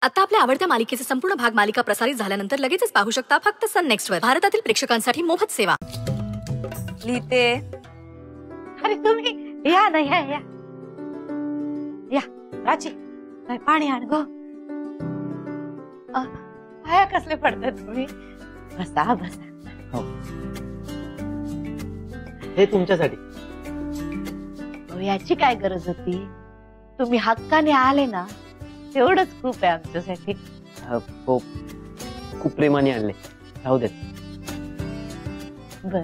आता आपल्या आवडत्या मालिकेचे संपूर्ण भाग मालिका प्रसारित झाल्यानंतर लगेचच पाहू शकता फक्त सन नेक्स्ट वर. भारतातील प्रेक्षकांसाठी मोफत सेवा. लिहिते. अरे तुम्ही या ना, या या या राची, काय पाणी आण गो. पाया कसले पडतात तुम्ही. बसा बसा. हो, हे तुमच्यासाठी. याची काय गरज होती. तुम्ही हक्काने आले ना, तेवढंच खूप आहे आमच्यासाठी. हो, खूप प्रेमाने आणले. राहू देत. बर,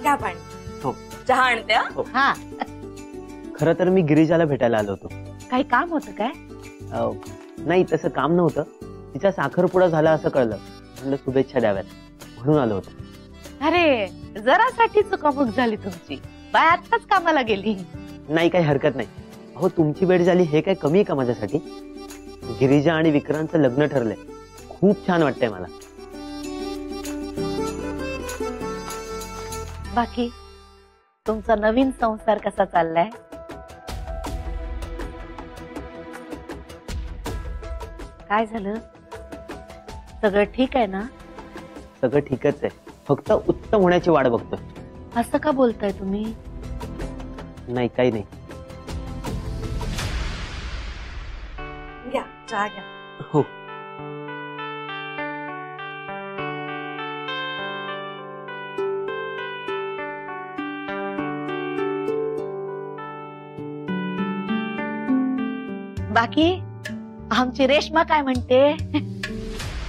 घ्या पाणी. हो, चहा आणते. हा, खरं तर मी गिरिजाला भेटायला आलो होतो. काही काम होतं काय. नाही, तसं काम नव्हतं. तिचा साखरपुडा झाला असं कळलं. म्हणलं शुभेच्छा द्याव्यात म्हणून आलो होतो. अरे जरासाठी चुकामुक झाली तुमची. बाय आत्ताच कामाला गेली. नाही, काही हरकत नाही. हो, तुमची भेट झाली हे काय कमी आहे का माझ्यासाठी. गिरिजा आणि विक्रांतचं लग्न ठरलंय. खूप छान वाटतंय मला. बाकी तुमचा नवीन संसार कसा चाललाय. काय झालं. सगळं ठीक आहे ना. सगळं ठीकच आहे, फक्त उत्तम होण्याची वाट बघतोय. असं का बोलताय तुम्ही. नाही, काही नाही. घ्या चहा घ्या. हो, बाकी आमची रेश्मा काय म्हणते.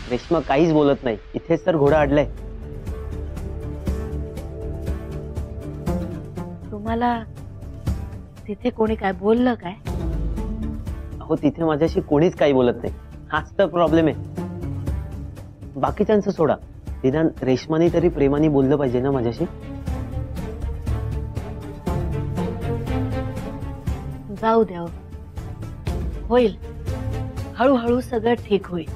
रेश्मा काहीच बोलत नाही. इथेच तर घोडा अडलाय. तुम्हाला तिथे कोणी काय बोललं काय. हो, तिथे माझ्याशी कोणीच काही बोलत नाही. हाच तर प्रॉब्लेम आहे. बाकीच्यांचं सोडा, निदान रेश्माने तरी प्रेमाने बोललं पाहिजे ना माझ्याशी. जाऊ द्या, होईल. हळूहळू सगळं ठीक होईल.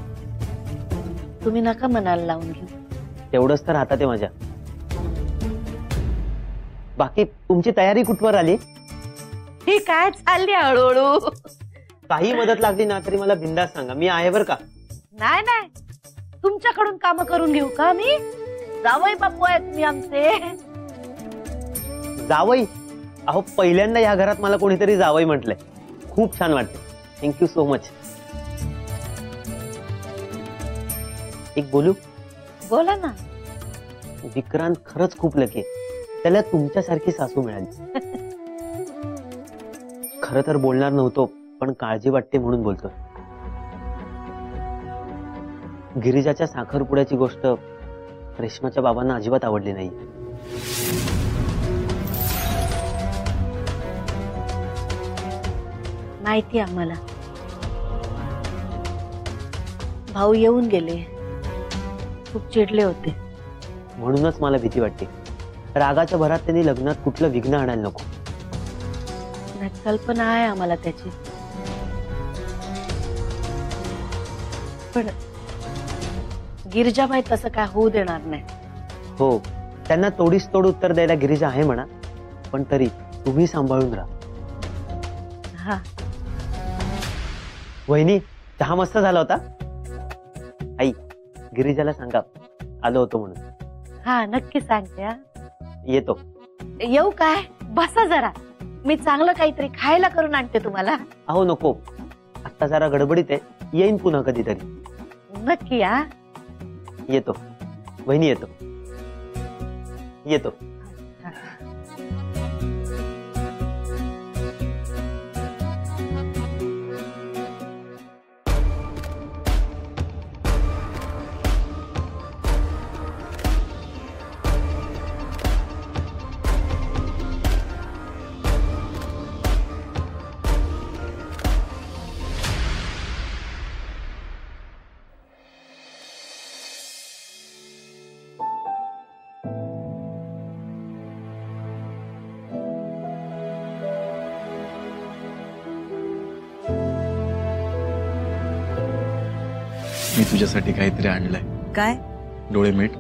तुम्ही नका मनाला लावून घेऊ. तेवढंच तर हातात आहे माझ्या. बाकी तुमची तयारी कुठवर आली. ही काय चालली हळूहळू. काही मदत लागली ना तरी मला बिंदास सांगा, मी आहे बरं का. नाही नाही, तुमच्याकडून काम करून घेऊ का मी. जावई बापू आहेत तुम्ही आमचे. जावई. अहो, पहिल्यांदा या घरात मला कोणीतरी जावई म्हटलंय. खूप छान वाटतं. Thank you so much. एक बोलू. बोला ना. विक्रांत खरंच खूप लकी आहे. त्याला तुमच्यासारखी सासू मिळाली. खरं तर बोलणार नव्हतो, पण काळजी वाटते म्हणून बोलतो. गिरिजाच्या साखरपुड्याची गोष्ट रेश्माच्या बाबांना अजिबात आवडली नाही. माहिती आम्हाला. भाऊ येऊन गेले, खूप चिडले होते. म्हणूनच मला भीती वाटते. रागाच्या भरात त्यांनी लग्नात कुठलं विघ्न आणायला नको. कल्पना आहे आम्हाला त्याची. पण गिरिजाबाई तसं काय होऊ देणार नाही. हो, त्यांना तोडीस तोड उत्तर द्यायला गिरिजा आहे म्हणा, पण तरी तुम्ही सांभाळून राहा. हा. वहिनी, चहा मस्त झाला होता. आई, गिरिजाला सांगा आलो होतो म्हणून. हा, नक्की सांगते. येतो. येऊ काय. बसा जरा, मी चांगलं काहीतरी खायला करून आणते तुम्हाला. अहो नको, आता जरा गडबडीत आहे. येईन पुन्हा कधीतरी. नक्की. हा, येतो वहिनी, येतो येतो. मी तुझ्यासाठी काहीतरी आणलंय. काय. डोळे मीट.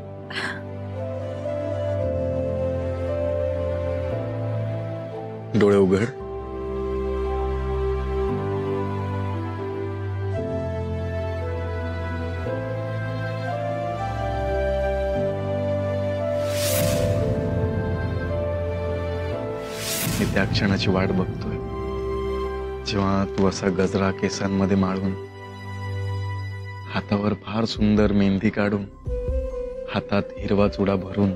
डोळे उघड. त्या क्षणाची वाट बघतोय, जेव्हा तू असा गजरा केसांमध्ये माळून, हातावर फार सुंदर मेहंदी काढून, हातात हिरवा चुडा भरून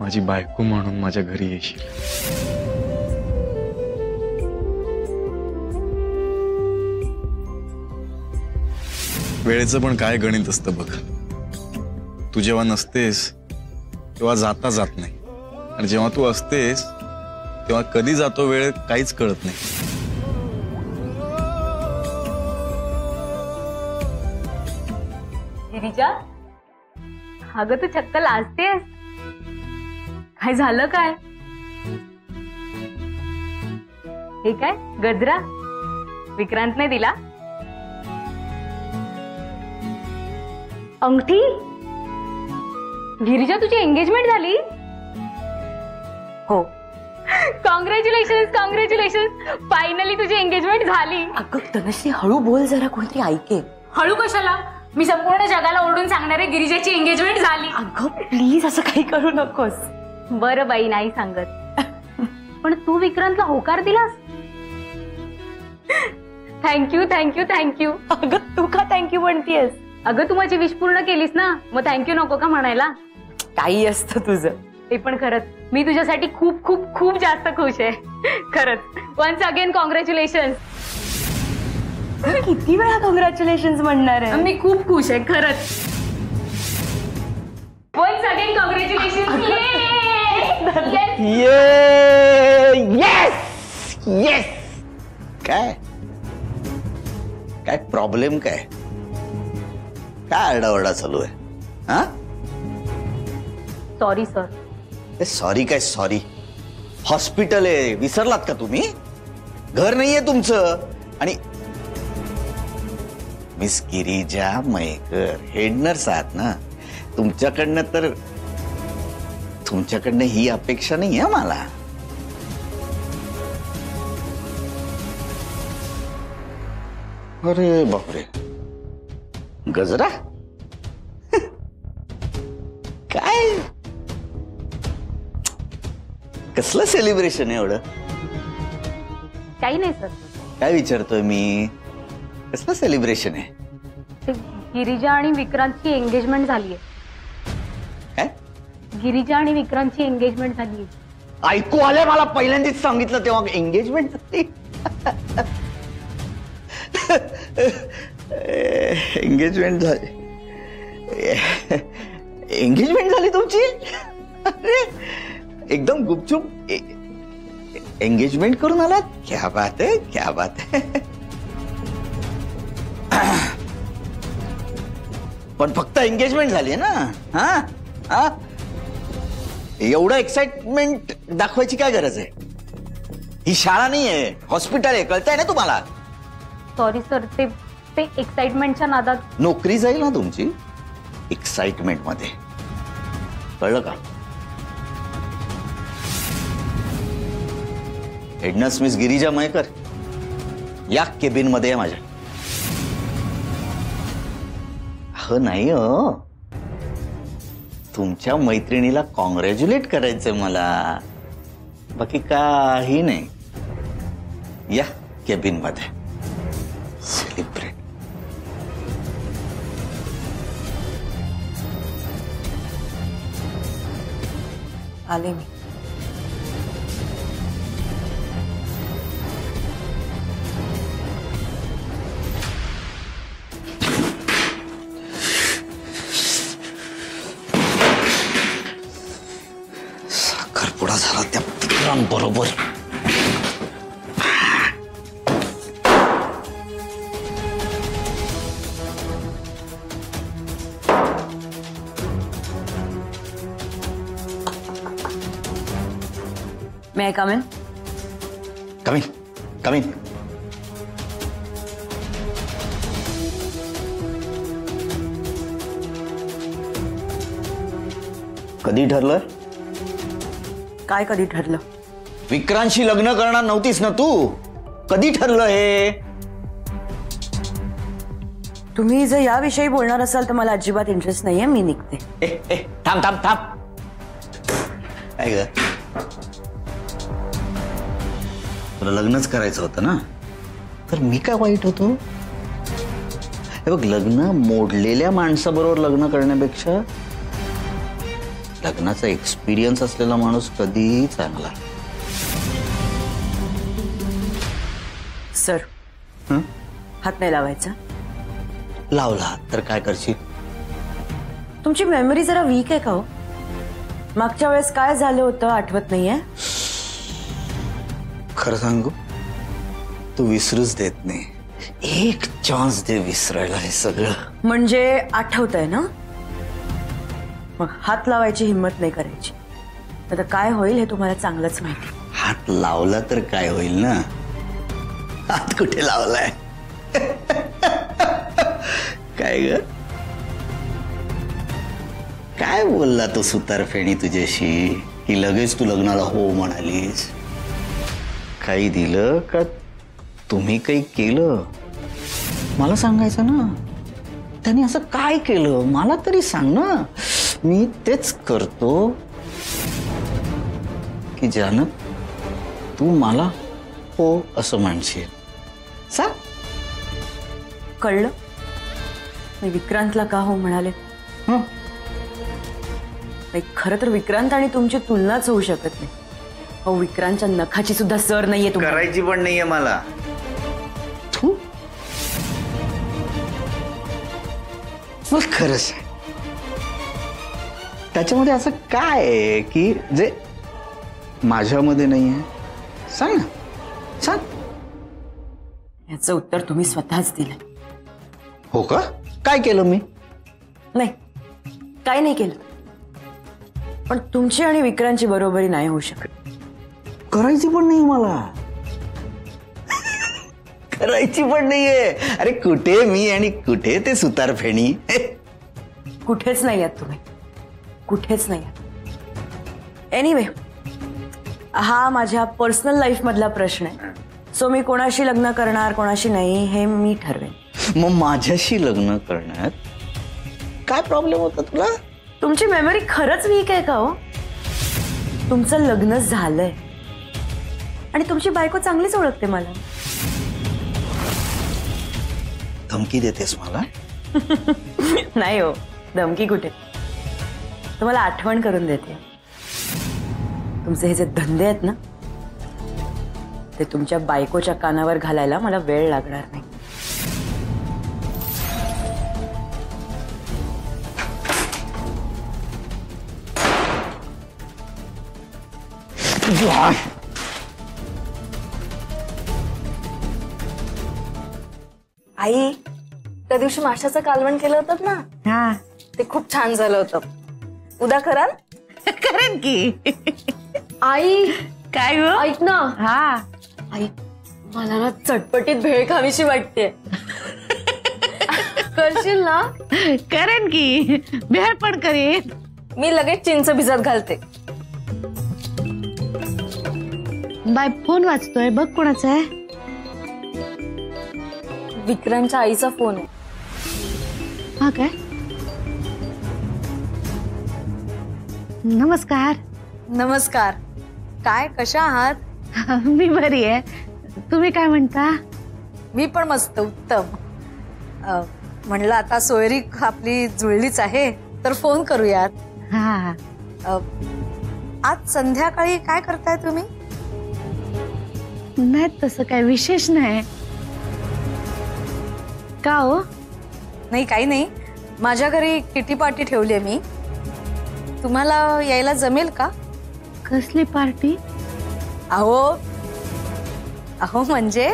माझी बायको म्हणून माझ्या घरी येशील. वेळेचं पण काय गणित असतं बघ. तू जेव्हा नसतेस तेव्हा जाता जात नाही, आणि जेव्हा तू असतेस तेव्हा कधी जातो वेळ काहीच कळत नाही. गिरिजा, अगं तू चक्क लाजतेस. काय झालं काय? हे काय गजरा विक्रांतने दिला? अंगठी? गिरिजा, तुझी एंगेजमेंट झाली? हो. कॉंग्रॅच्युलेशन, कॉंग्रॅच्युलेशन, फायनली तुझी एंगेजमेंट झाली. अगं तनुश्री, हळू बोल जरा, कोणतरी ऐकेल. हळू कशाला? मी संपूर्ण जगाला ओरडून सांगणार आहे गिरिजाची एंगेजमेंट झाली. अगं प्लीज असं काही करू नकोस. बरं बाई, नाही सांगत. पण तू विक्रांतला होकार दिलास? Thank you thank you thank you. अगं तू का थँक्यू म्हणतेस? अगं तू माझी विश पूर्ण केलीस ना, मग थँक्यू नको का म्हणायला? काही असतं तुझं. ते पण खरंच मी तुझ्यासाठी खूप खूप खूप जास्त खुश आहे. खरंच. Once again congratulation. किती वेळा कॉंग्रॅच्युलेशन म्हणणार आहे? मी खूप खुश आहे खरंच. Once again congratulation. Yes yes. काय काय प्रॉब्लेम? काय काय आरडाओरडा चालू आहे? हा? Sorry sir. सॉरी काय सॉरी? हॉस्पिटल आहे, विसरलात का तुम्ही? घर नाहीये तुमचं. आणि Miss Girija Mayekar head nurse आहात ना, तुमच्याकडनं ही अपेक्षा नाही आहे मला. अरे बापरे, गजरा? काय कसलं सेलिब्रेशन आहे एवढं? काही नाही सर. काय विचारतोय मी? कसलं सेलिब्रेशन आहे? ते गिरिजा आणि विक्रांतची एंगेजमेंट झालीये. काय? गिरिजा आणि विक्रांतची एंगेजमेंट झालीये. ऐकू आलंय मला, पहिल्यांदाच सांगितलं तेव्हा एंगेजमेंट झाली. एंगेजमेंट झाली. एंगेजमेंट झाली तुमची? अरे एकदम गुपचूप एंगेजमेंट करून आलात? क्या बात है, क्या बात है. पण फक्त एंगेजमेंट झाली ना? हा हा, एवढं एक्साइटमेंट दाखवायची काय गरज आहे? ही शाळा नाहीये, हॉस्पिटल आहे, कळतंय ना तुम्हाला? Sorry sir. ते एक्साइटमेंटच्या नादात. नोकरी जाईल ना तुमची एक्साइटमेंट मध्ये, कळलं का? Head nurse miss Girija Mayekar या केबिन मध्ये आहे माझ्या. हो नाही हो, तुमच्या मैत्रिणीला कॉंग्रॅच्युलेट करायचंय मला, बाकी काही नाही. या केबिन मध्ये सेलिब्रेट. आले मी. साखरपुडा झाला त्या बरोबर. May I come in? Come in. Come in. कधी ठरलं? काय कधी ठरलं? विक्रांतशी लग्न करणार नव्हतीस ना तू? कधी ठरलं हे? तुम्ही जर याविषयी बोलणार असाल तर मला अजिबात इंटरेस्ट नाहीये, मी निघते. थांब थांब थांब. काय ग? तुला लग्नच करायचं होतं ना, तर मी काय वाईट होतो? हे बघ, लग्न मोडलेल्या माणसाबरोबर लग्न करण्यापेक्षा लग्नाचा एक्सपिरियन्स असलेला माणूस कधीही चांगला. सर, हं? हात नाही लावायचा. लावला तर काय करशील? तुमची मेमरी जरा वीक आहे का हो? मागच्या वेळेस काय झालं होतं आठवत नाहीये? खरं सांगू, तू विसरूच देत नाही. एक चान्स दे विसरायला हे सगळं. म्हणजे आठवतंय ना? मग हात लावायची हिंमत नाही करायची. आता काय होईल हे तुम्हाला चांगलंच माहिती. हात लावला तर काय होईल ना? हात कुठे लावलाय? काय ग, काय बोलला तो सुतारफेणी तुझ्याशी की लगेच तू लग्नाला हो म्हणालीस? काही दिलं का तुम्ही काही केलं? मला सांगायचं ना, त्यांनी असं काय केलं मला तरी सांग ना. मी तेच करतो की ज्यानं तू मला हो असं म्हणशील. सांग. कळलं? मी विक्रांतला का हो म्हणाले? हं. नाही, खरं तर विक्रांत आणि तुमची तुलनाच होऊ शकत नाही. हो, विक्रांतच्या नखाची सुद्धा सर नाहीये तुम्हाला. करायची पण नाहीये मला. तू मला खरं सांग, त्याच्यामध्ये असं काय आहे की जे माझ्यामध्ये नाहीये? सांग ना, सांग. याचं उत्तर तुम्ही स्वतःच दिलं. हो का? काय केलं मी? नाही, काय नाही केलं. पण तुमची आणि विक्रांतची बरोबरी नाही होऊ शकत. करायची पण नाही मला. करायची पण नाहीये. अरे कुठे मी आणि कुठे ते सुतारफेणी? कुठेच नाही आहात तुम्ही, कुठेच नाही आहात. एनिवे, हा माझ्या पर्सनल लाईफ मधला प्रश्न आहे. सो मी कोणाशी लग्न करणार कोणाशी नाही हे मी ठरवेन. मग माझ्याशी लग्न करण्यात काय प्रॉब्लेम होता तुला? तुमची मेमरी खरंच वीक आहे का हो? तुमचं लग्न झालंय आणि तुमची बायको चांगलीच ओळखते मला. धमकी देतेस मला? नाही हो, धमकी कुठे. तुम्हाला आठवण करून देते. तुमचे हे जे धंदे आहेत ना, ते तुमच्या बायकोच्या कानावर घालायला मला वेळ लागणार नाही. आई, त्या दिवशी माशाचं कालवण केलं होतं ना, हा, ते खूप छान झालं होतं. उद्या कराल? करेन की. आई, काय हो? ऐक ना. हा, आई, मला ना चटपटीत भेळ खावीशी वाटते. करशील ना? करेन की, भेळ पण करेन. मी लगेच चिंच भिजत घालते. बाय, फोन वाचतोय बघ. कोणाचा आहे? विक्रांतच्या आईचा फोन आहे. हा काय? नमस्कार. नमस्कार. काय, कशा आहात? मी बरी आहे. तुम्ही काय म्हणता? मी पण मस्त, उत्तम. म्हणलं आता सोयरी आपली जुळलीच आहे तर फोन करूयात. हा, आज संध्याकाळी काय करताय तुम्ही? नाही तसं काय विशेष नाही. का हो? नाही, काही नाही. माझ्या घरी किटी पार्टी ठेवली आहे मी. तुम्हाला यायला जमेल का? कसली पार्टी? अहो म्हणजे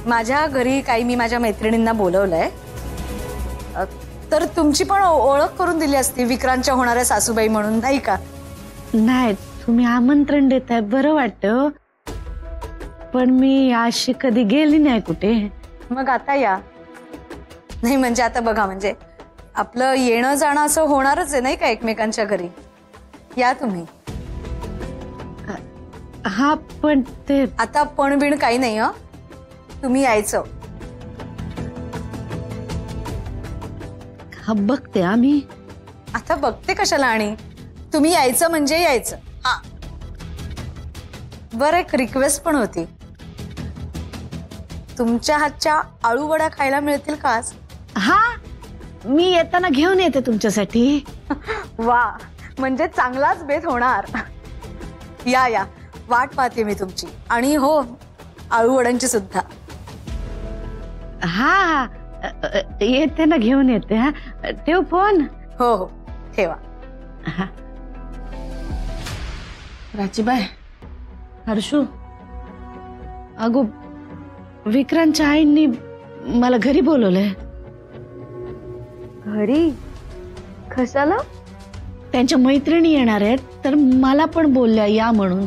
माझ्या घरी काही मी माझ्या मैत्रिणींना बोलवलंय. तर तुमची पण ओळख करून दिली असती विक्रांतच्या होणाऱ्या सासूबाई म्हणून, नाही का? नाही, तुम्ही आमंत्रण देताय बरं वाटतं. पण मी अशी कधी गेली नाही कुठे. मग आता या. नाही म्हणजे आता बघा, म्हणजे आपलं येणं जाणं असं होणारच आहे नाही का एकमेकांच्या घरी. या तुम्ही. हा, पण ते आता पण बिण काही नाही. तुम्ही यायचं. हा, बघते आम्ही. आता बघते कशाला, आणि तुम्ही यायचं म्हणजे यायचं. हा, बरं, एक रिक्वेस्ट पण होती. तुमच्या हातच्या आळू वड्या खायला मिळतील का आज? हा, मी येताना घेऊन येते तुमच्यासाठी. वा, म्हणजे चांगलाच बेत होणार. या या, वाट पाहते मी तुमची. आणि हो, आळू वड्यांची सुद्धा. हा, येते ना, घेऊन येते. हा, ठेव फोन. हो हो, ठेवा. राचीबाई, हर्षू, अगो विक्रांतच्या आईंनी मला घरी बोलवलंय. घरी? कशाला? त्यांच्या मैत्रिणी येणार आहेत, तर मला पण बोलल्या या म्हणून.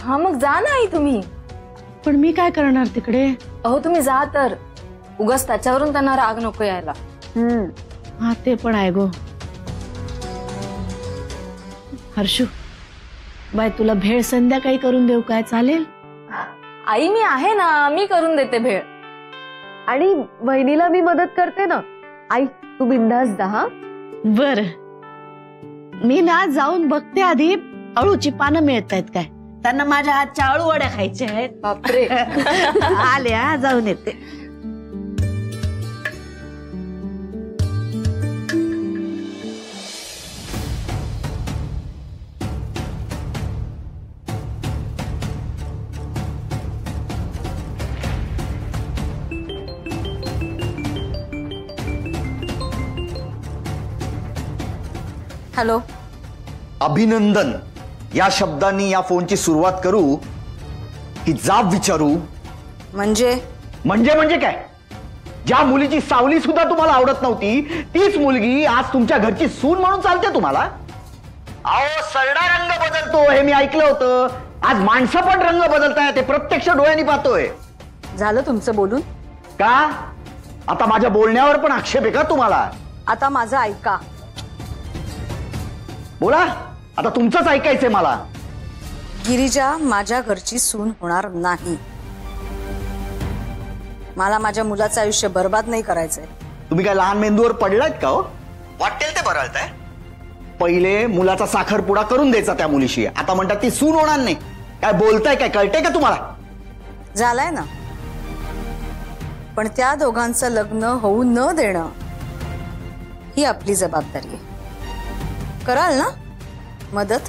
हा, मग जा ना आई तुम्ही. पण मी काय करणार तिकडे? अहो तुम्ही जा तर, उगाच त्याच्यावरून त्यांना राग नको यायला. हा, ते पण आहे गो. हर्षू बाय, तुला भेळ संध्याकाळी करून देऊ काय, चालेल? आई मी आहे ना, मी करून देते भेळ. आणि वहिनीला मी मदत करते ना. आई तू बिंदास जा. हा, बर. मी ना जाऊन बघते आधी अळूची पानं मिळत आहेत काय. त्यांना माझ्या हातच्या अळू वड्या खायच्या आहेत. बापरे. आले, हा, जाऊन येते. हॅलो. अभिनंदन या शब्दांनी या फोनची सुरुवात करू की जाब विचारू? म्हणजे म्हणजे काय? ज्या मुलीची सावली सुद्धा तुम्हाला आवडत नव्हती, तीच मुलगी आज तुमच्या घरची सून म्हणून चालते तुम्हाला? अहो, सरडा रंग बदलतो हे मी ऐकलं होतं. आज माणसं पण रंग बदलताय, ते प्रत्यक्ष डोळ्यांनी पाहतोय. झालं तुमचं बोलून? का आता माझ्या बोलण्यावर पण आक्षेप आहे का तुम्हाला? आता माझं ऐका. बोला, आता तुमचंच ऐकायचंय मला. गिरिजा माझ्या घरची सून होणार नाही. मला माझ्या मुलाचं आयुष्य बर्बाद नाही करायचंय. तुम्ही काय लहान मेंदूवर पडलायत का हो? वाटेल ते बरळताय. पहिले मुलाचा साखरपुडा करून द्यायचा त्या मुलीशी, आता म्हणतात ती सून होणार नाही. काय बोलताय, काय कळतंय का तुम्हाला? झालाय ना, पण त्या दोघांचं लग्न होऊ न देणं ही आपली जबाबदारी आहे. कराल ना मदत?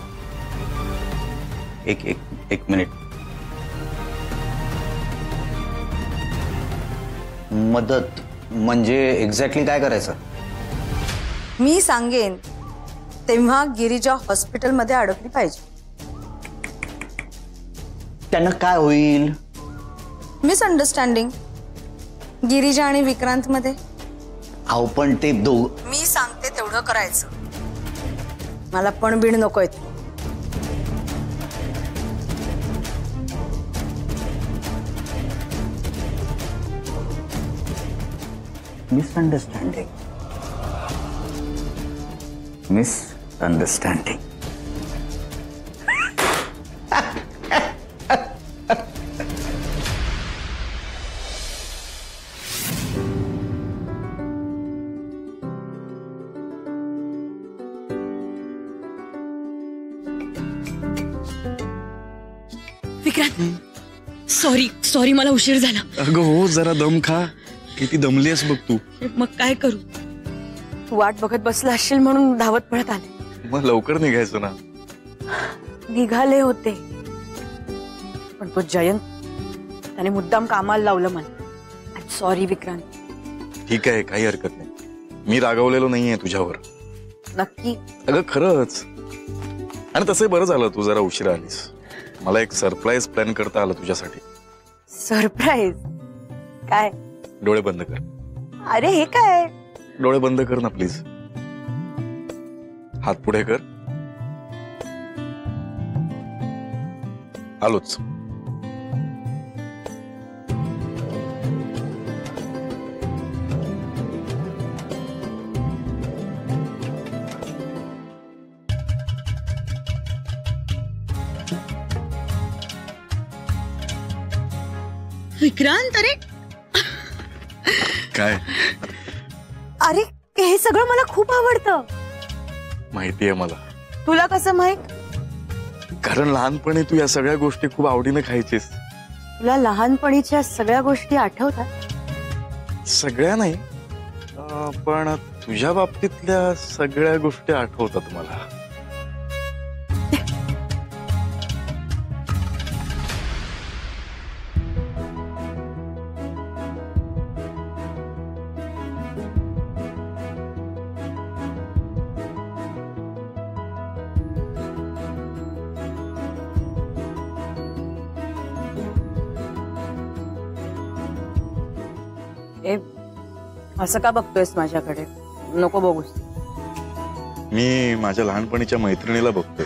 एक मिनिट. मदत म्हणजे एक्झॅक्टली काय करायचं? मी सांगेन तेव्हा गिरिजा हॉस्पिटलमध्ये अडकली पाहिजे. त्यांना काय होईल? मिसअंडरस्टँडिंग गिरिजा आणि विक्रांत मध्ये. अहो पण ते मी सांगते तेवढं करायचं. मला पण बीड नकोय. मिसअंडरस्टँडिंग. विक्रांत, सॉरी मला उशीर झाला. अगं हो, जरा दम खा. किती दमलीस बघ तू. मग काय करू, तू वाट बघत बसला असशील म्हणून धावत पळत आले. मग लवकर निघायचं ना. निघाले होते, पण तो जयंत त्याने मुद्दाम कामाला लावलं मला. I am sorry Vikrant. ठीक आहे, काही हरकत नाही. मी रागवलेलो नाहीये तुझ्यावर. नक्की? अगं खरंच. आणि तसं बरं झालं तू जरा उशिरा आलीस. मला एक सरप्राईज प्लॅन करता आलं तुझ्यासाठी. सरप्राईज? काय? डोळे बंद कर. अरे हे काय? डोळे बंद कर ना प्लीज. हात पुढे कर. आलोच. विक्रांत, अरे काय? अरे हे सगळं मला खूप आवडतं. माहितीये मला. तुला कसं माहित? कारण लहानपणी तू या सगळ्या गोष्टी खूप आवडीने खायचीस. तुला लहानपणीच्या सगळ्या गोष्टी आठवतात? सगळ्या नाही, पण तुझ्या बाबतीतल्या सगळ्या गोष्टी आठवतात मला. ए, असं का बघतोयस माझ्याकडे? नको बघूस. मी माझ्या लहानपणीच्या मैत्रिणीला बघतोय.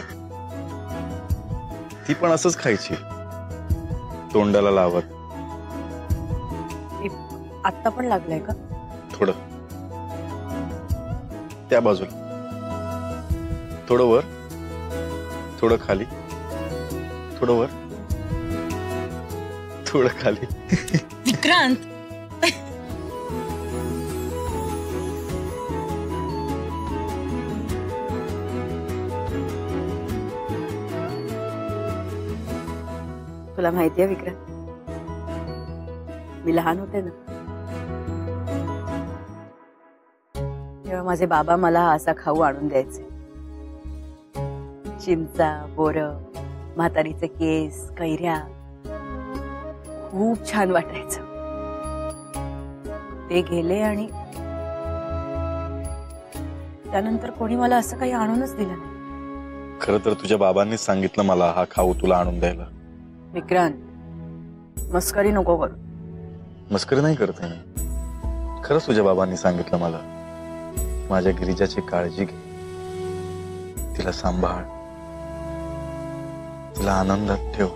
ती पण असंच खायची, तोंडाला लावत. आत्ता पण लागलाय का? थोडं त्या बाजूला, थोडं वर, थोडं खाली, थोडं वर, थोडं खाली. विक्रांत, तुला माहितीये विक्रांत, मी लहान होते ना तेव्हा माझे बाबा मला असा खाऊ आणून द्यायचे. चिंचा, बोर, म्हातारीचे केस, कैऱ्या. खूप छान वाटायचं. ते गेले आणि त्यानंतर कोणी मला असं काही आणूनच दिलं नाही. खरं तर तुझ्या बाबांनीच सांगितलं मला हा खाऊ तुला आणून द्यायला. विक्रांत, मस्करी नको करू. मस्करी नाही करते मी. खरंच तुझ्या बाबांनी सांगितलं मला, माझ्या गिरिजाची काळजी घे, तिला सांभाळ, तिला आनंदात ठेव.